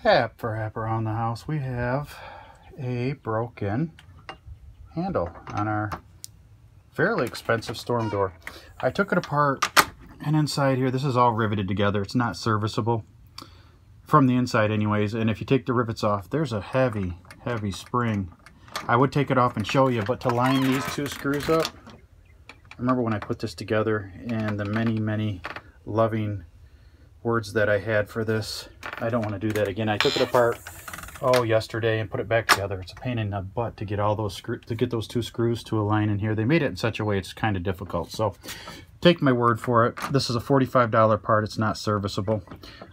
Hap around the house, we have a broken handle on our fairly expensive storm door. I took it apart, and inside here, this is all riveted together. It's not serviceable from the inside anyways, and if you take the rivets off, there's a heavy spring. I would take it off and show you, but to line these two screws up, I remember when I put this together and the many loving words that I had for this. I don't want to do that again. I took it apart yesterday and put it back together. It's a pain in the butt to get all those those two screws to align in here. They made it in such a way it's kind of difficult. So take my word for it. This is a $45 part. It's not serviceable.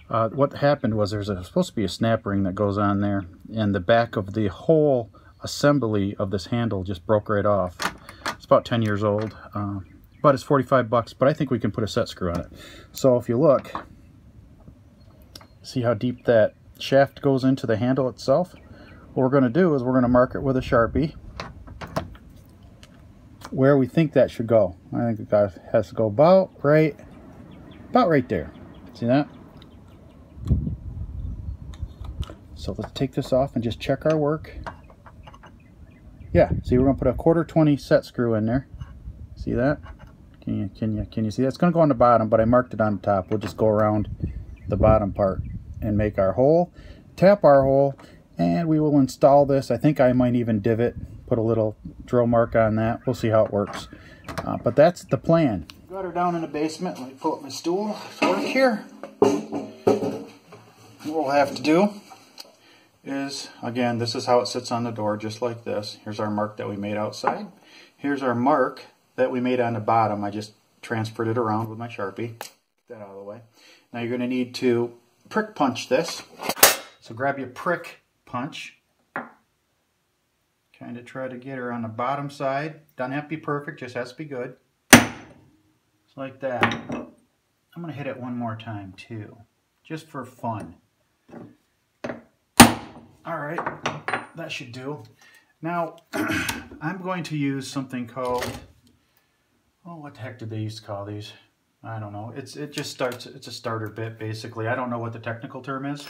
What happened was there's supposed to be a snap ring that goes on there, and the back of the whole assembly of this handle just broke right off. It's about 10 years old, but it's 45 bucks, but I think we can put a set screw on it. So if you look, see how deep that shaft goes into the handle itself? What we're going to do is we're going to mark it with a Sharpie where we think that should go. I think it has to go about right there. See that? So let's take this off and just check our work. Yeah, see, we're going to put a 1/4 set screw in there. See that? Can you see that? It's going to go on the bottom, but I marked it on the top. We'll just go around the bottom part and make our hole, tap our hole, and we will install this. I think I might even divot, put a little drill mark on that. We'll see how it works. But that's the plan. Got her down in the basement. Let me pull up my stool to work here. What we'll have to do is, again, this is how it sits on the door, just like this. Here's our mark that we made outside. Here's our mark that we made on the bottom. I just transferred it around with my Sharpie. Get that out of the way. Now you're going to need to prick punch this. So grab your prick punch. Kind of try to get her on the bottom side. Doesn't have to be perfect, just has to be good. Just like that. I'm going to hit it one more time too, just for fun. Alright, that should do. Now, I'm going to use something called, what the heck did they used to call these? I don't know. It's a starter bit basically. I don't know what the technical term is,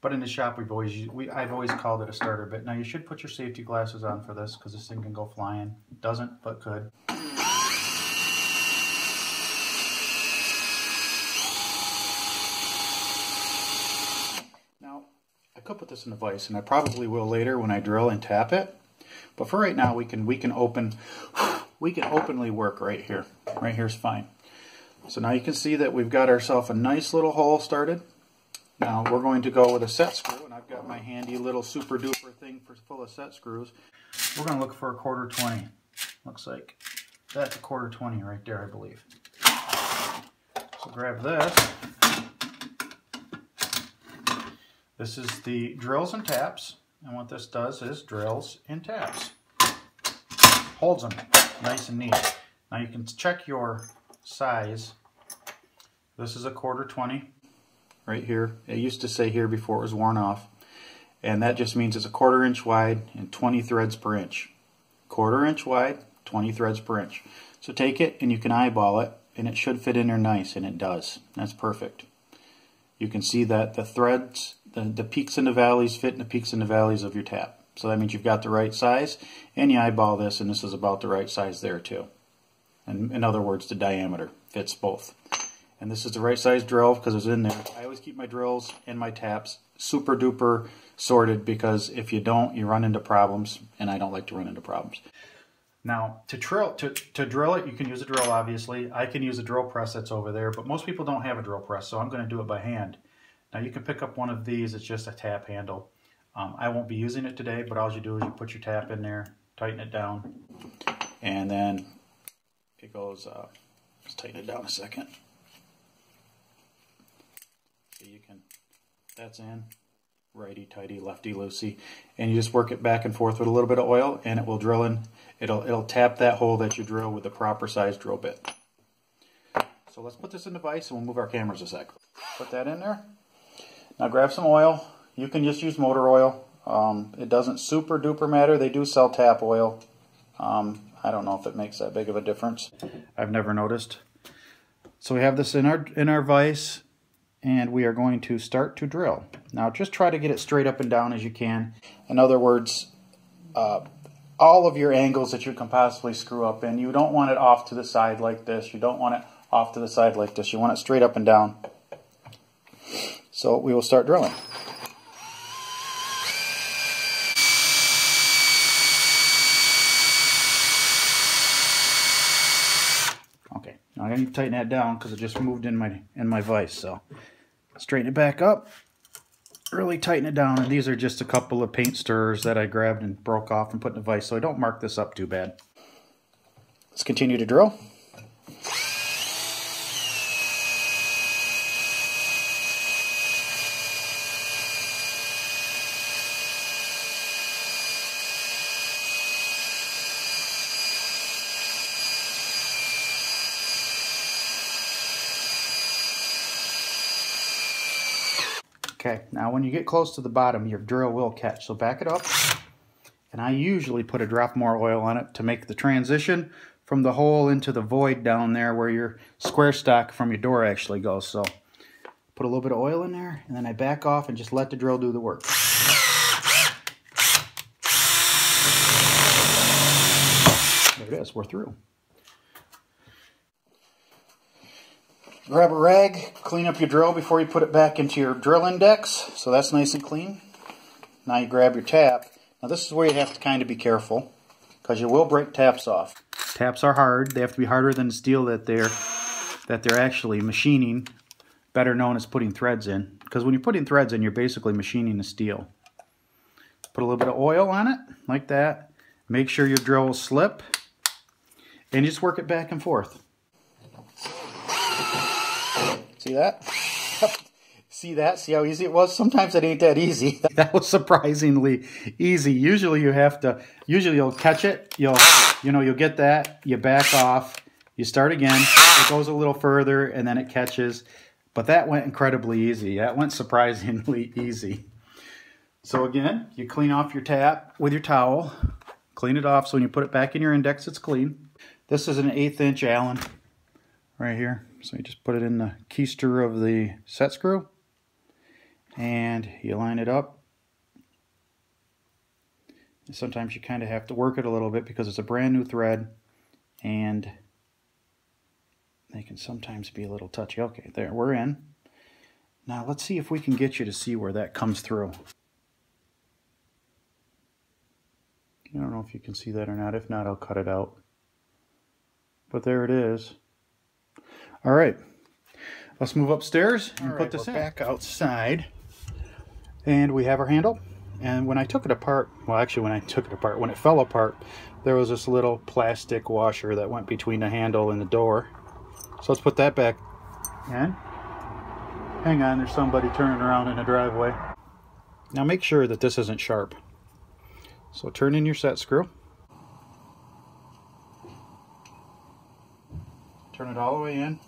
but in the shop I've always called it a starter bit. Now you should put your safety glasses on for this because this thing can go flying. It doesn't, but could. Now I could put this in a vise, and I probably will later when I drill and tap it. But for right now, we can openly work right here. Right here's fine. So now you can see that we've got ourselves a nice little hole started. Now we're going to go with a set screw, and I've got my handy little super duper thing full of set screws. We're going to look for a 1/4 Looks like that's a 1/4 right there, I believe. So grab this. This is the drills and taps, and what this does is drills and taps. Holds them nice and neat. Now you can check your size. This is a 1/4 right here. It used to say here before it was worn off, and that just means it's a 1/4 inch wide and 20 threads per inch. 1/4 inch wide, 20 threads per inch. So take it and you can eyeball it, and it should fit in there nice, and it does. That's perfect. You can see that the threads, the peaks and the valleys fit in the peaks and the valleys of your tap. So that means you've got the right size, and you eyeball this, and this is about the right size there too. And in other words, the diameter fits both. And this is the right size drill because it's in there. I always keep my drills and my taps super duper sorted, because if you don't, you run into problems, and I don't like to run into problems. Now, to drill it, you can use a drill, obviously. I can use a drill press that's over there, but most people don't have a drill press, so I'm going to do it by hand. Now, you can pick up one of these. It's just a tap handle. I won't be using it today, but all you do is you put your tap in there, tighten it down, and then it goes, let's tighten it down a second. So you can, that's in, righty-tighty, lefty-loosey, and you just work it back and forth with a little bit of oil, and it will drill in. It'll tap that hole that you drill with the proper size drill bit. So let's put this in the vise, and we'll move our cameras a sec. Put that in there. Now grab some oil. You can just use motor oil. It doesn't super duper matter. They do sell tap oil. I don't know if it makes that big of a difference. I've never noticed. So we have this in our vise, and we are going to start to drill. Now just try to get it straight up and down as you can. In other words, all of your angles that you can possibly screw up in. You don't want it off to the side like this. You don't want it off to the side like this. You want it straight up and down. So we will start drilling. Okay, now I need to tighten that down because it just moved in my vise. So straighten it back up. Really tighten it down, and these are just a couple of paint stirrers that I grabbed and broke off and put in the vise, so I don't mark this up too bad. Let's continue to drill. Okay, now when you get close to the bottom, your drill will catch. So back it up, and I usually put a drop more oil on it to make the transition from the hole into the void down there where your square stock from your door actually goes. So put a little bit of oil in there, and then I back off and just let the drill do the work. There it is, we're through. Grab a rag, clean up your drill before you put it back into your drill index, so that's nice and clean. Now you grab your tap. Now this is where you have to kind of be careful, because you will break taps off. Taps are hard. They have to be harder than the steel that they're actually machining, better known as putting threads in. Because when you're putting threads in, you're basically machining the steel. Put a little bit of oil on it, like that. Make sure your drill will slip, and just work it back and forth. See that? See that? See how easy it was? Sometimes it ain't that easy. That was surprisingly easy. Usually you'll catch it, you'll get that, you back off, you start again, it goes a little further, and then it catches. But that went incredibly easy. That went surprisingly easy. So again, you clean off your tap with your towel, clean it off so when you put it back in your index, it's clean. This is an 1/8 inch Allen right here. So you just put it in the keister of the set screw, and you line it up. And sometimes you kind of have to work it a little bit because it's a brand new thread, and they can sometimes be a little touchy. Okay, there, we're in. Now let's see if we can get you to see where that comes through. I don't know if you can see that or not. If not, I'll cut it out. But there it is. All right, let's move upstairs and put this in. Back outside, and we have our handle. And when I took it apart, well, actually when it fell apart, there was this little plastic washer that went between the handle and the door. So let's put that back in. Hang on, there's somebody turning around in the driveway. Now make sure that this isn't sharp. So turn in your set screw. Turn it all the way in.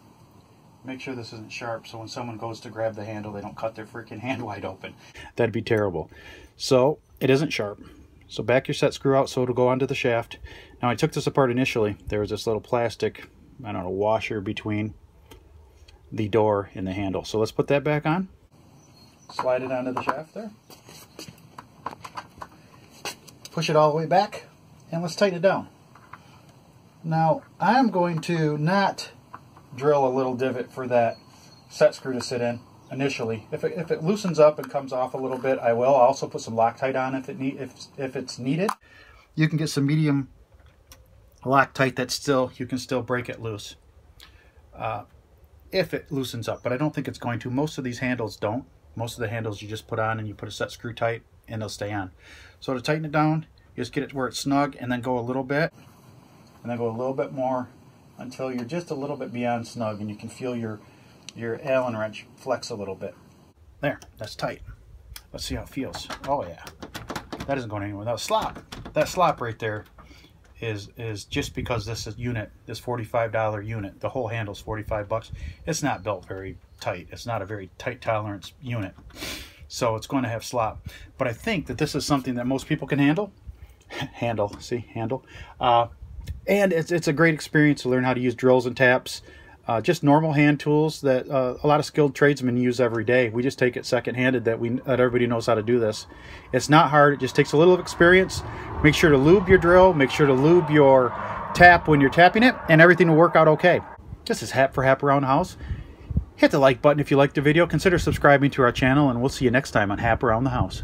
Make sure this isn't sharp so when someone goes to grab the handle, they don't cut their freaking hand wide open. That'd be terrible. So it isn't sharp. So back your set screw out so it'll go onto the shaft. Now I took this apart initially. There was this little plastic, I don't know, washer between the door and the handle. So let's put that back on. Slide it onto the shaft there. Push it all the way back, and let's tighten it down. Now I'm going to not drill a little divot for that set screw to sit in initially. If it loosens up and comes off a little bit, I will. I'll also put some Loctite on if it's needed. You can get some medium Loctite that you can still break it loose if it loosens up, but I don't think it's going to. Most of these handles don't. Most of the handles you just put on and you put a set screw tight and they'll stay on. So to tighten it down, you just get it where it's snug and then go a little bit, and then go a little bit more until you're just a little bit beyond snug and you can feel your Allen wrench flex a little bit. There, that's tight. Let's see how it feels. Oh yeah, that isn't going anywhere. That was slop. That slop right there is just because this unit, this $45 unit, the whole handle's 45 bucks. It's not built very tight. It's not a very tight tolerance unit. So it's going to have slop. But I think that this is something that most people can handle. Handle. And it's a great experience to learn how to use drills and taps. just normal hand tools that a lot of skilled tradesmen use every day. We just take it second-handed that everybody knows how to do this. It's not hard. It just takes a little experience. Make sure to lube your drill. Make sure to lube your tap when you're tapping it, and everything will work out okay. This is Hap for Hap Around the House. Hit the like button if you liked the video. Consider subscribing to our channel, and we'll see you next time on Hap Around the House.